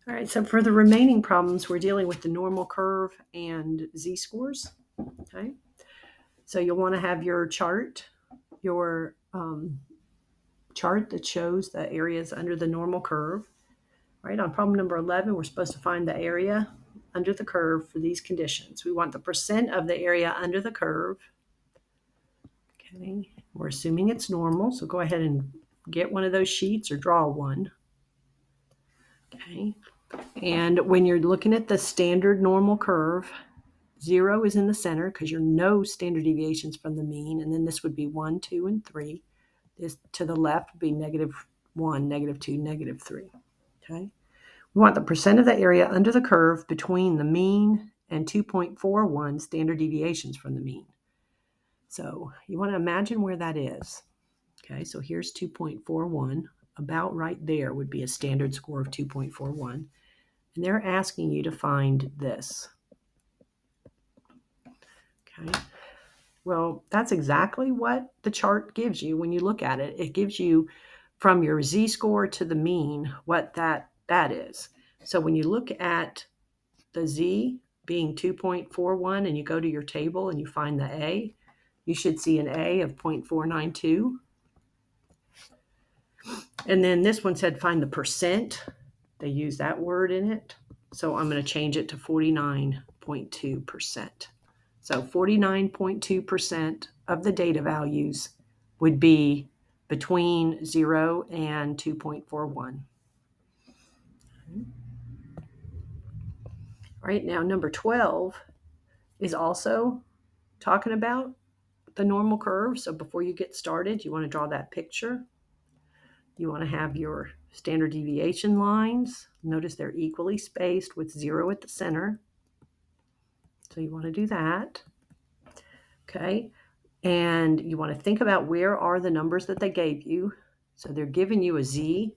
All right, so for the remaining problems, we're dealing with the normal curve and z-scores. Okay, so you'll want to have your chart, your chart that shows the areas under the normal curve. Right, on problem number 11, we're supposed to find the area under the curve for these conditions. We want the percent of the area under the curve. Okay, we're assuming it's normal, so go ahead and get one of those sheets or draw one. Okay, and when you're looking at the standard normal curve, 0 is in the center because you're no standard deviations from the mean, and then this would be 1, 2, and 3. This to the left would be -1, -2, -3. Okay. We want the percent of the area under the curve between the mean and 2.41 standard deviations from the mean. So you want to imagine where that is. Okay, so here's 2.41. About right there would be a standard score of 2.41. And they're asking you to find this. Okay. Well, that's exactly what the chart gives you when you look at it. It gives you from your z-score to the mean what that is. So when you look at the z being 2.41 and you go to your table and you find the a, you should see an a of 0.492. And then this one said find the percent. They use that word in it. So I'm going to change it to 49.2%. So 49.2% of the data values would be between 0 and 2.41. Right now, number 12 is also talking about the normal curve. So before you get started, you want to draw that picture. You want to have your standard deviation lines. Notice they're equally spaced with 0 at the center. So you want to do that. Okay. And you want to think about where are the numbers that they gave you. So they're giving you a z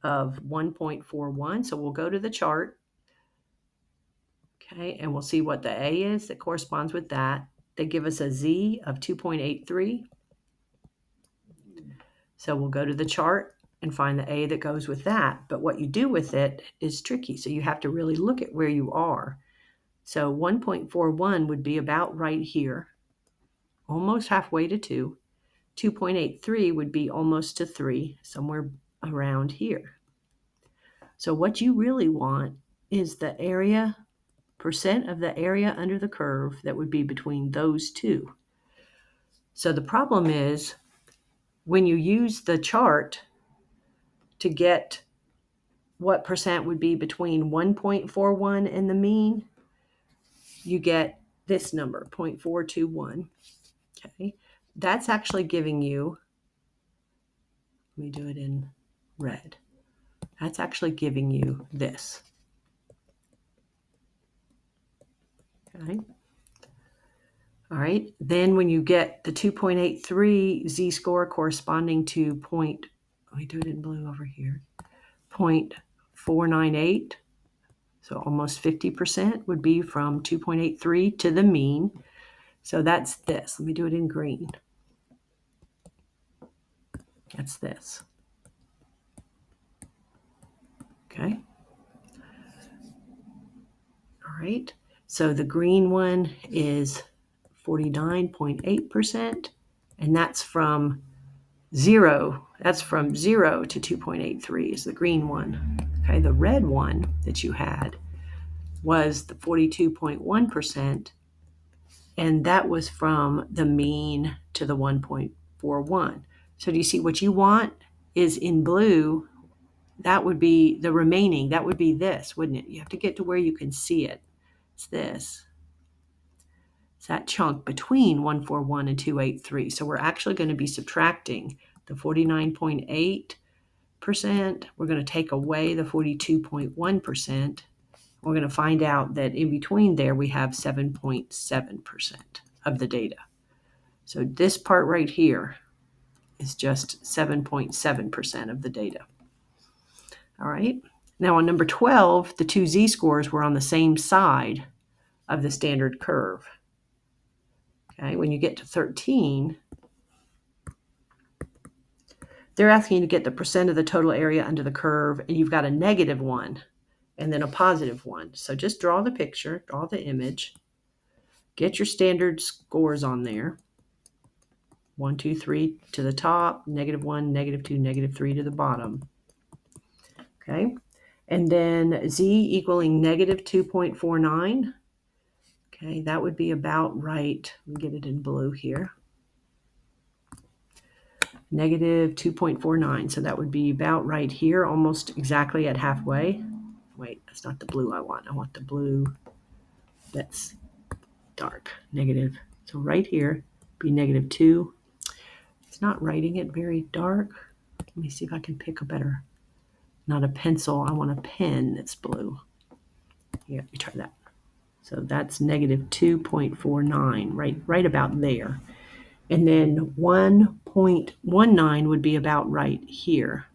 of 1.41. So we'll go to the chart. Okay. And we'll see what the a is that corresponds with that. They give us a z of 2.83. So we'll go to the chart and find the a that goes with that. But what you do with it is tricky. So you have to really look at where you are. So 1.41 would be about right here, almost halfway to 2. 2.83 would be almost to 3, somewhere around here. So what you really want is the area, percent of the area under the curve that would be between those two. So the problem is when you use the chart to get what percent would be between 1.41 and the mean, you get this number, 0.421. Okay, that's actually giving you, let me do it in red. That's actually giving you this. Okay. All right. Then when you get the 2.83 z-score corresponding to let me do it in blue over here, 0.498. So almost 50% would be from 2.83 to the mean. So that's this. Let me do it in green. That's this. Okay. All right. So the green one is 49.8%, and that's from 0. That's from 0 to 2.83 is the green one. Okay. The red one that you had was the 42.1%, and that was from the mean to the 1.41. So do you see what you want is in blue? That would be the remaining. That would be this, wouldn't it? You have to get to where you can see it. It's this. It's that chunk between 141 and 283. So we're actually going to be subtracting the 49.8%. We're going to take away the 42.1%. We're going to find out that in between there we have 7.7% of the data. So this part right here is just 7.7% of the data. All right. Now on number 12, the two z-scores were on the same side of the standard curve. Okay. When you get to 13, they're asking you to get the percent of the total area under the curve, and you've got a -1 and then a positive 1. So just draw the picture, draw the image, get your standard scores on there. 1, 2, 3 to the top, -1, -2, -3 to the bottom. Okay. And then Z equaling -2.49. Okay, that would be about right. Let me get it in blue here. -2.49. So that would be about right here, almost exactly at halfway. Wait, that's not the blue I want. I want the blue that's dark. Negative. So right here, be -2. It's not writing it very dark. Let me see if I can pick a better, not a pencil. I want a pen that's blue. Here, let me try that. So that's -2.49, right about there. And then 1.19 would be about right here.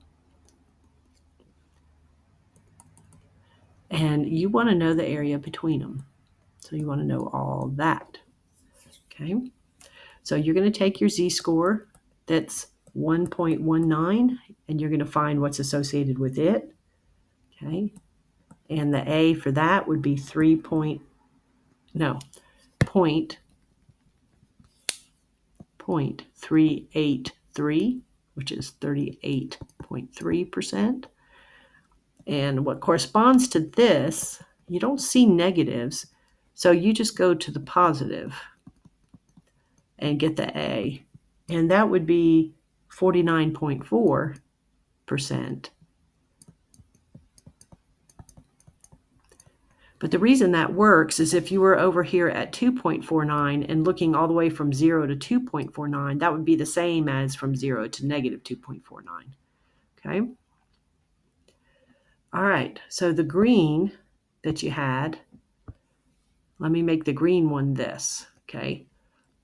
And you want to know the area between them. So you want to know all that. Okay. So you're going to take your Z-score that's 1.19 and you're going to find what's associated with it. Okay. And the A for that would be 0.383, which is 38.3%. And what corresponds to this, you don't see negatives, so you just go to the positive and get the A. And that would be 49.4%. But the reason that works is if you were over here at 2.49 and looking all the way from 0 to 2.49, that would be the same as from 0 to -2.49. Okay? All right, so the green that you had, let me make the green one this, okay?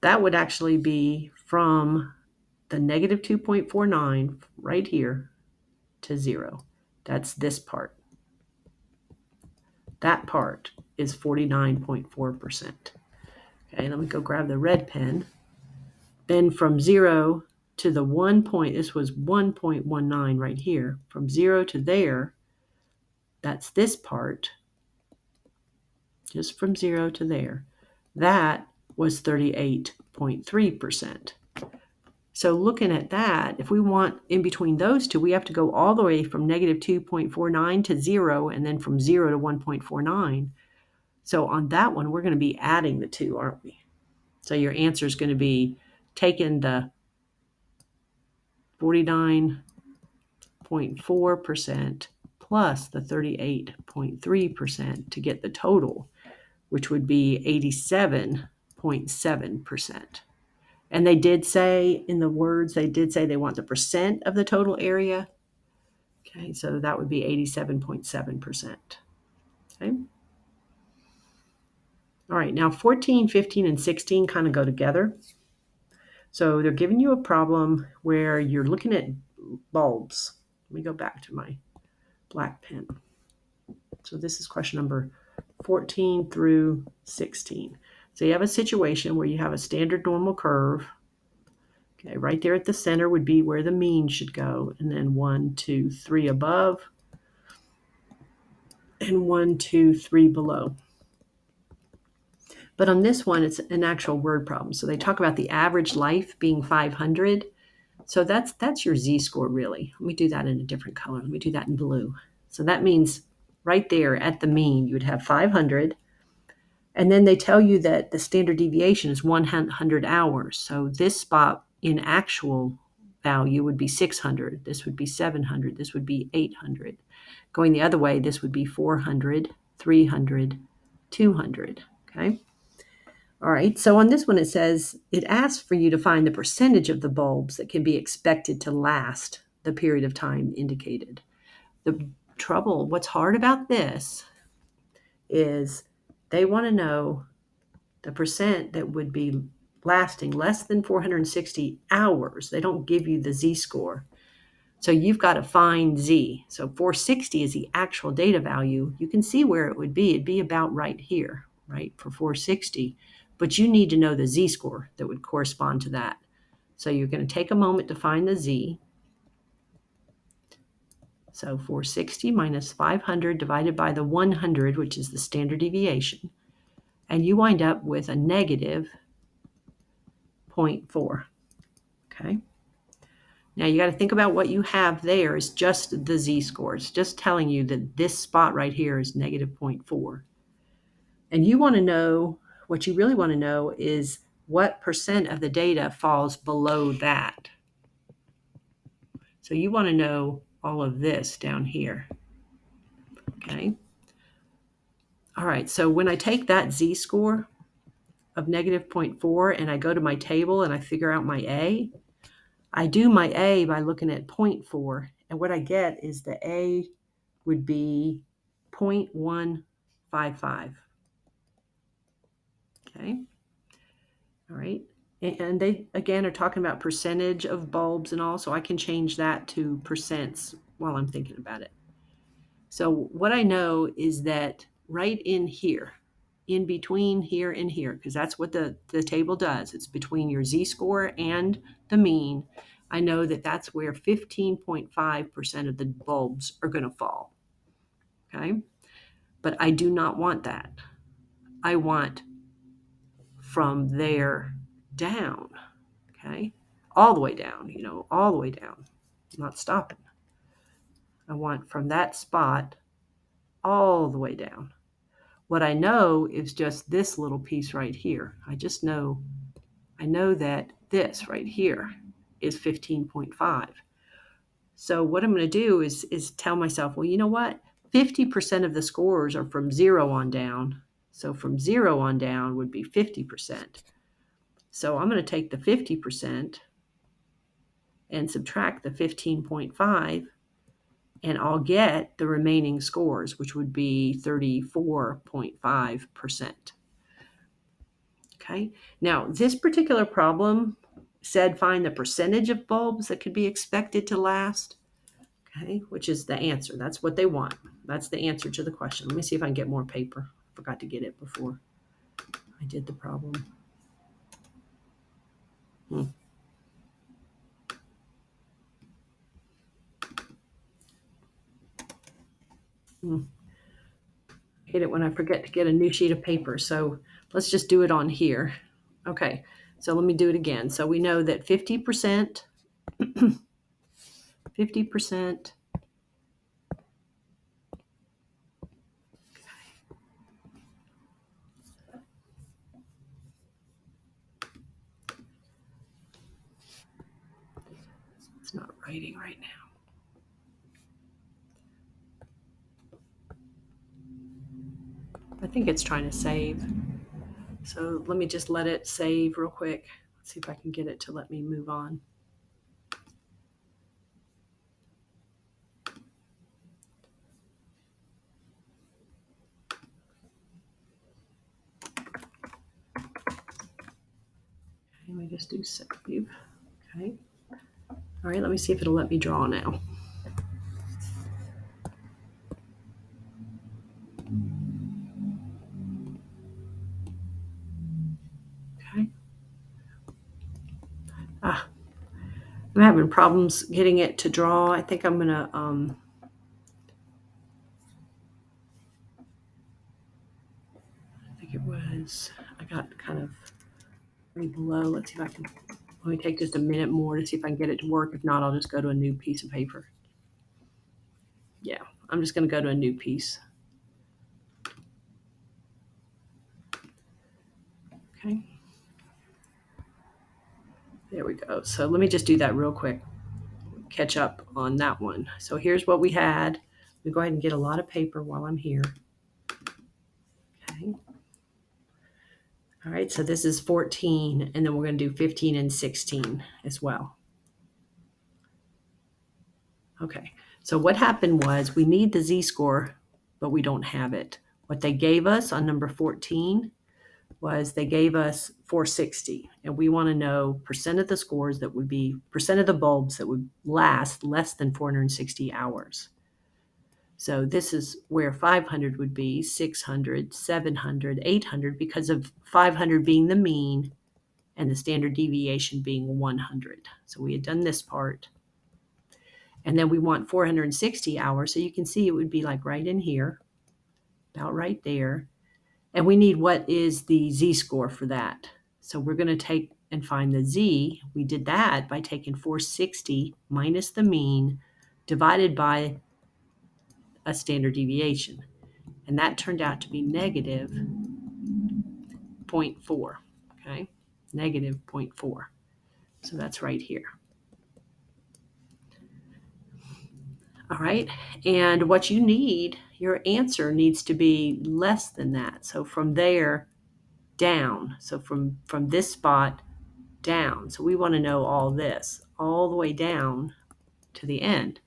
That would actually be from the -2.49 right here to 0. That's this part. That part is 49.4%. Okay, let me go grab the red pen. Then from 0 to the 1 point, this was 1.19 right here. From 0 to there, that's this part, just from 0 to there. That was 38.3%. So looking at that, if we want in between those two, we have to go all the way from -2.49 to 0, and then from 0 to 1.49. So on that one, we're going to be adding the two, aren't we? So your answer is going to be taking the 49.4% plus the 38.3% to get the total, which would be 87.7%. And they did say in the words, they did say they want the percent of the total area. Okay, so that would be 87.7%. Okay. All right, now 14, 15, and 16 kind of go together. So they're giving you a problem where you're looking at bulbs. Let me go back to my black pen. So this is question number 14 through 16. So you have a situation where you have a standard normal curve. Okay, right there at the center would be where the mean should go. And then 1, 2, 3 above. And 1, 2, 3 below. But on this one, it's an actual word problem. So they talk about the average life being 500. So that's your Z-score, really. Let me do that in a different color. Let me do that in blue. So that means right there at the mean, you would have 500. And then they tell you that the standard deviation is 100 hours. So this spot in actual value would be 600. This would be 700. This would be 800. Going the other way, this would be 400, 300, 200. Okay. All right, so on this one, it says it asks for you to find the percentage of the bulbs that can be expected to last the period of time indicated. The trouble, what's hard about this is they want to know the percent that would be lasting less than 460 hours. They don't give you the Z-score. So you've got to find Z. So 460 is the actual data value. You can see where it would be. It'd be about right here, right, for 460. But you need to know the Z-score that would correspond to that. So you're going to take a moment to find the Z. So 460 minus 500 divided by the 100, which is the standard deviation, and you wind up with a negative 0.4. Okay. Now you got to think about what you have there is just the z-score. It's just telling you that this spot right here is negative 0.4. And you want to know, what you really want to know is what percent of the data falls below that. So you want to know all of this down here. Okay. All right. So when I take that z-score of negative 0.4 and I go to my table and I figure out my A, I do my A by looking at 0.4. And what I get is the A would be 0.155. Okay. All right. And they, again, are talking about percentage of bulbs and all, so I can change that to percents while I'm thinking about it. So what I know is that right in here, in between here and here, because that's what the table does. It's between your z-score and the mean. I know that that's where 15.5% of the bulbs are going to fall. Okay. But I do not want that. I want from there down. Okay. All the way down, all the way down, not stopping. I want from that spot all the way down. What I know is just this little piece right here. I know that this right here is 15.5. So what I'm going to do is tell myself, well, you know what? 50% of the scores are from 0 on down. So from 0 on down would be 50%. So I'm going to take the 50% and subtract the 15.5, and I'll get the remaining scores, which would be 34.5%. Okay. Now, this particular problem said find the percentage of bulbs that could be expected to last, okay, which is the answer. That's what they want. That's the answer to the question. Let me see if I can get more paper. I forgot to get it before I did the problem. Hate it when I forget to get a new sheet of paper. So let's just do it on here. Okay, so let me do it again. So we know that 50%, 50%, it's not writing right now. I think it's trying to save. So let me just let it save real quick. Let's see if I can get it to let me move on. Let me just do save. Okay. All right, let me see if it'll let me draw now. Okay. I'm having problems getting it to draw. I think I'm gonna I think it was, I got kind of way below. Let's see if I can, let me take just a minute more to see if I can get it to work. If not, I'll just go to a new piece of paper. Yeah, I'm just gonna go to a new piece. Okay. There we go. So let me just do that real quick. Catch up on that one. So here's what we had. Let me go ahead and get a lot of paper while I'm here. Okay. All right, so this is 14, and then we're going to do 15 and 16 as well. Okay, so what happened was we need the z-score, but we don't have it. What they gave us on number 14 was they gave us 460, and we want to know percent of the scores that would be, percent of the bulbs that would last less than 460 hours. So this is where 500 would be, 600, 700, 800, because of 500 being the mean and the standard deviation being 100. So we had done this part. And then we want 460 hours. So you can see it would be like right in here, about right there. And we need what is the z-score for that. So we're going to take and find the z. We did that by taking 460 minus the mean divided by a standard deviation. And that turned out to be negative 0.4. Okay, negative 0.4. So that's right here. All right, and what you need, your answer needs to be less than that. So from there down, so from this spot down. So we want to know all this, all the way down to the end.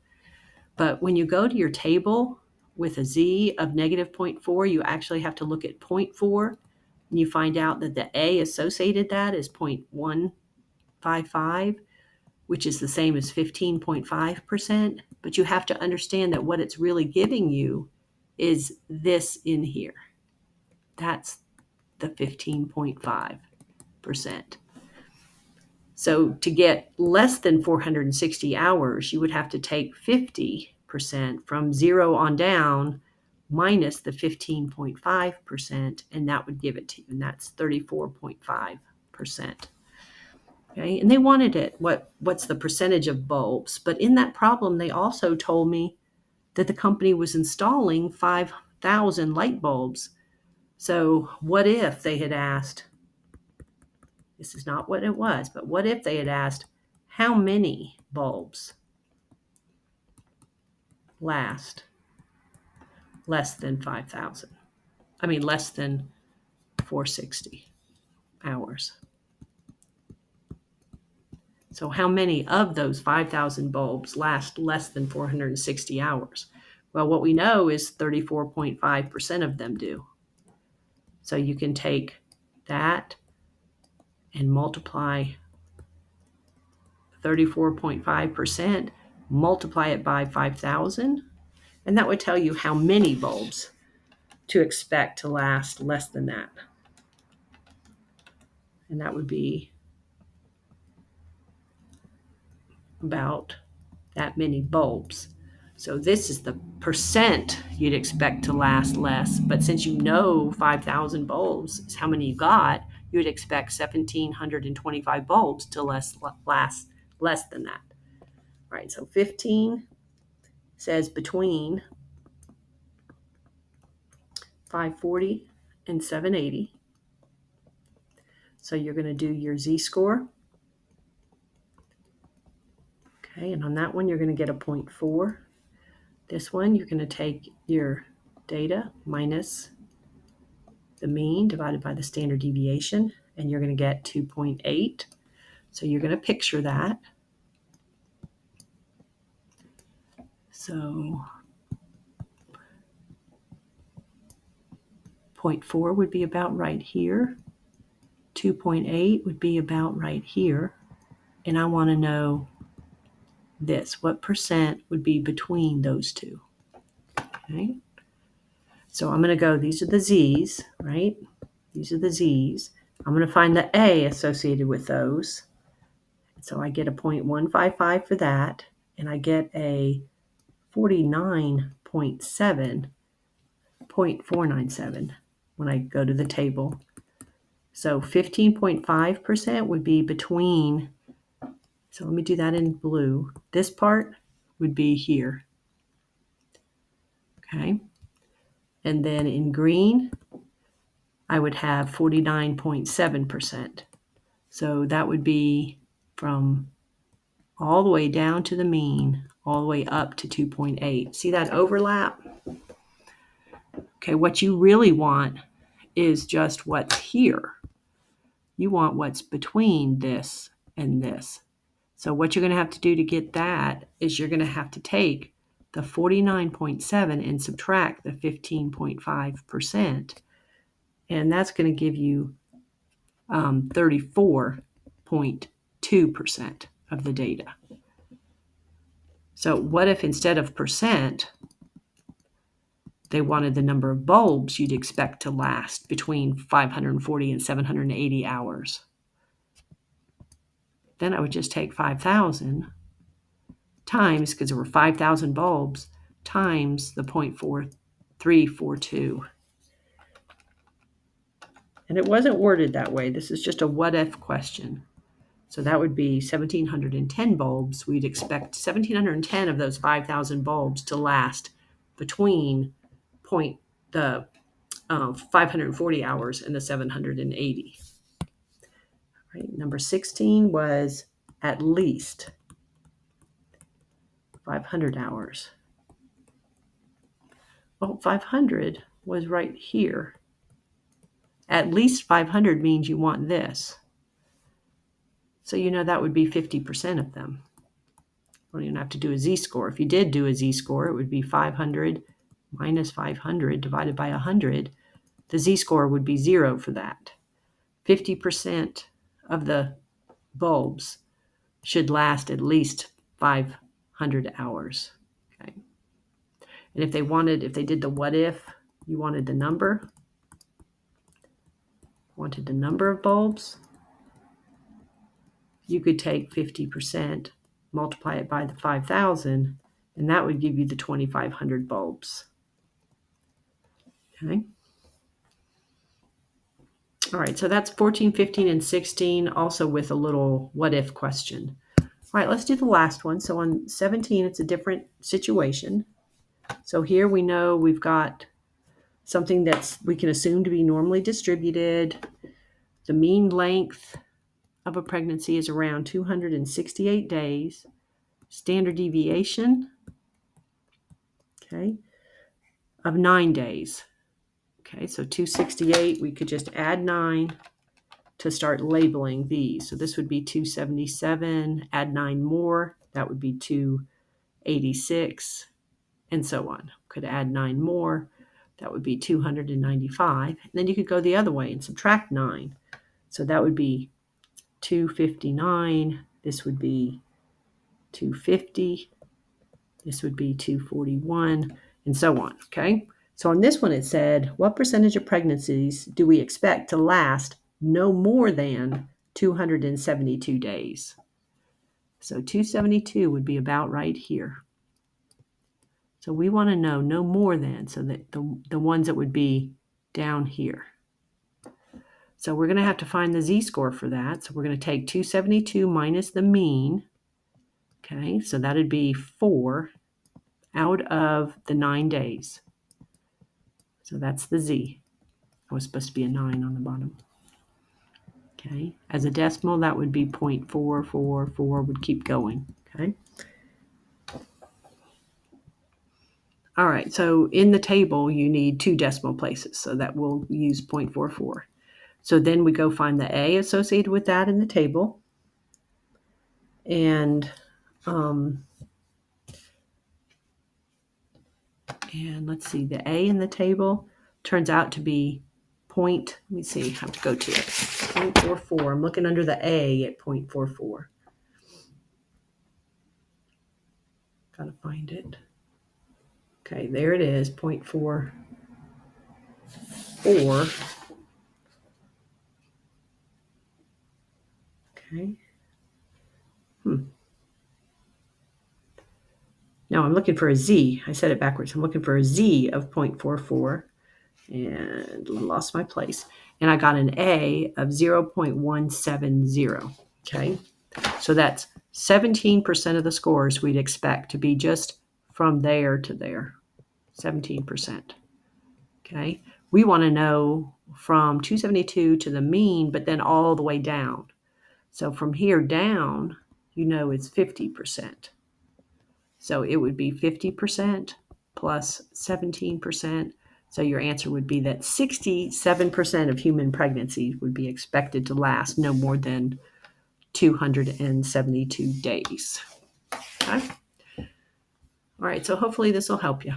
But when you go to your table with a z of negative 0.4, you actually have to look at 0.4, and you find out that the a associated that is 0.155, which is the same as 15.5%. But you have to understand that what it's really giving you is this in here. That's the 15.5%. So to get less than 460 hours, you would have to take 50% from 0 on down minus the 15.5%, and that would give it to you, and that's 34.5%. Okay, and they wanted it, what's the percentage of bulbs? But in that problem, they also told me that the company was installing 5,000 light bulbs. So what if they had asked, this is not what it was, but what if they had asked, how many bulbs last less than 5,000? I mean, less than 460 hours. So how many of those 5,000 bulbs last less than 460 hours? Well, what we know is 34.5% of them do. So you can take that and multiply 34.5%, multiply it by 5,000, and that would tell you how many bulbs to expect to last less than that. And that would be about that many bulbs. So this is the percent you'd expect to last less. But since you know 5,000 bulbs is how many you got, you'd expect 1,725 bulbs to last less than that. All right, so 15 says between 540 and 780. So you're going to do your z-score. Okay, and on that one, you're going to get a 0.4. This one, you're going to take your data minus the mean divided by the standard deviation, and you're going to get 2.8. So you're going to picture that. So 0.4 would be about right here. 2.8 would be about right here. And I want to know this, what percent would be between those two. Okay. So I'm going to go, these are the z's, right? These are the z's. I'm going to find the a associated with those. So I get a 0.155 for that, and I get a 49.7 when I go to the table. So 15.5% would be between, so let me do that in blue. This part would be here. Okay. And then in green, I would have 49.7%. So that would be from all the way down to the mean, all the way up to 2.8. See that overlap? Okay, what you really want is just what's here. You want what's between this and this. So what you're going to have to do to get that is you're going to have to take the 49.7 and subtract the 15.5%. And that's going to give you 34.2% of the data. So what if instead of percent, they wanted the number of bulbs you'd expect to last between 540 and 780 hours? Then I would just take 5,000 times, because there were 5,000 bulbs, times the 0.4342. And it wasn't worded that way. This is just a what if question. So that would be 1,710 bulbs. We'd expect 1,710 of those 5,000 bulbs to last between 540 hours and the 780. Right. Number 16 was at least 500 hours. Well, 500 was right here. At least 500 means you want this. So you know that would be 50% of them. You don't even have to do a z-score. If you did do a z-score, it would be 500 minus 500 divided by 100. The z-score would be 0 for that. 50% of the bulbs should last at least 500 hours. Okay. And if they did the what if, you wanted the number of bulbs, you could take 50%, multiply it by the 5,000, and that would give you the 2,500 bulbs. Okay. All right, so that's 14, 15, and 16, also with a little what if question. All right, let's do the last one. So on 17, it's a different situation. So here we know we've got something that's we can assume to be normally distributed. The mean length of a pregnancy is around 268 days. Standard deviation, okay, of 9 days. Okay, so 268, we could just add 9 to start labeling these. So this would be 277, add 9 more, that would be 286, and so on. Could add 9 more, that would be 295. And then you could go the other way and subtract 9. So that would be 259, this would be 250, this would be 241, and so on, okay? So on this one it said, what percentage of pregnancies do we expect to last no more than 272 days? So 272 would be about right here. So we want to know no more than, so that the ones that would be down here. So we're going to have to find the z-score for that. So we're going to take 272 minus the mean. Okay, so that would be 4 out of the 9 days. So that's the z. It was supposed to be a 9 on the bottom. Okay, as a decimal, that would be 0.444, would keep going. Okay. All right, so in the table, you need 2 decimal places, so that we'll use 0.44. So then we go find the A associated with that in the table. And let's see, the A in the table turns out to be let me see, I have to go to it. 0.44. I'm looking under the A at 0.44. Gotta find it. Okay, there it is, 0.44. Okay. Now I'm looking for a Z. I said it backwards. I'm looking for a Z of 0.44 and lost my place. And I got an A of 0.170. Okay. So that's 17% of the scores we'd expect to be just from there to there. 17%. Okay. We want to know from 272 to the mean, but then all the way down. So from here down, you know it's 50%. So it would be 50% plus 17%. So your answer would be that 67% of human pregnancies would be expected to last no more than 272 days. Okay. All right, so hopefully this will help you.